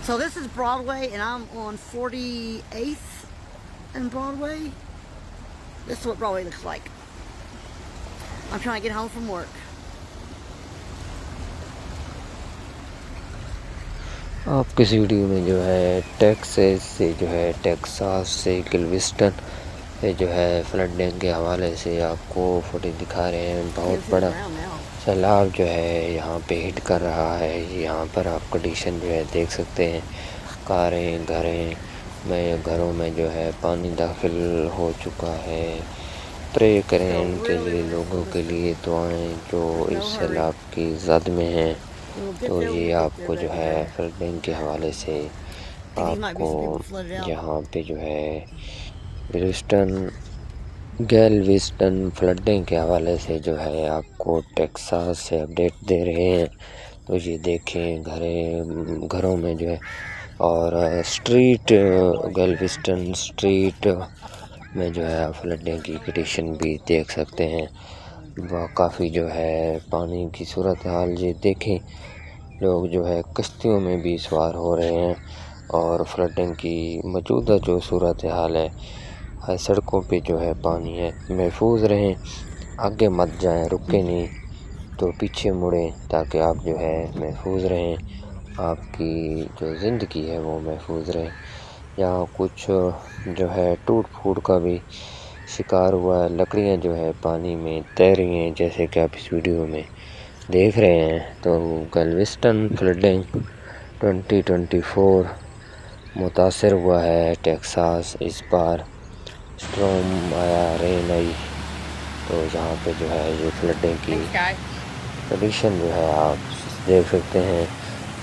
So this is Broadway, and I'm on 48th and Broadway. This is what Broadway looks like. I'm trying to get home from work. آپ کس video میں جو ہے Texas سے جو ہے Texas سے گلوسٹن سے جو ہے فلڈنگ کے حوالے سے آپ کو فوٹیج دکھا رہے ہیں. بہت بڑا سیلاب جو ہے یہاں پہ ہٹ کر رہا ہے. یہاں پر آپ کنڈیشن جو ہے دیکھ سکتے ہیں. کاریں گھروں میں جو ہے پانی داخل ہو چکا ہے. پرے کریں ان کے لیے, لوگوں کے لیے دعائیں جو اس سیلاب کی زد میں ہیں. تو یہ آپ کو جو ہے فلڈنگ کے حوالے سے آپ کو یہاں پہ جو ہے گیلوسٹن فلڈنگ کے حوالے سے جو ہے آپ کو ٹیکساس سے اپڈیٹ دے رہے ہیں. تو یہ دیکھیں گھروں میں جو ہے, اور اسٹریٹ گیلوسٹن اسٹریٹ میں جو ہے فلڈنگ کی کنڈیشن بھی دیکھ سکتے ہیں. کافی جو ہے پانی کی صورتحال یہ دیکھیں. لوگ جو ہے کشتیوں میں بھی سوار ہو رہے ہیں, اور فلڈنگ کی موجودہ جو صورتحال ہے سڑکوں پہ جو ہے پانی ہے. محفوظ رہیں, آگے مت جائیں, رکیں نہیں تو پیچھے مڑیں تاکہ آپ جو ہے محفوظ رہیں, آپ کی جو زندگی ہے وہ محفوظ رہے. یہاں کچھ جو ہے ٹوٹ پھوٹ کا بھی شکار ہوا ہے. لکڑیاں جو ہے پانی میں تیر رہی ہیں جیسے کہ آپ اس ویڈیو میں دیکھ رہے ہیں. تو گیلوسٹن فلڈنگ 2024 متاثر ہوا ہے ٹیکساس. اس بار اسٹارم آیا, رین آئی, تو یہاں پہ جو ہے یہ فلڈنگ کی کنڈیشن جو ہے آپ دیکھ سکتے ہیں,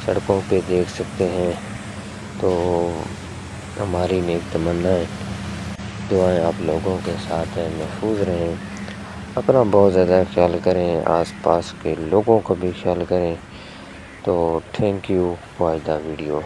سڑکوں پہ دیکھ سکتے ہیں. تو ہماری نیک تمنا ہے, دعائیں آپ لوگوں کے ساتھ ہیں, محفوظ رہیں, اپنا بہت زیادہ خیال کریں, آس پاس کے لوگوں کا بھی خیال کریں. تو thank you for the video.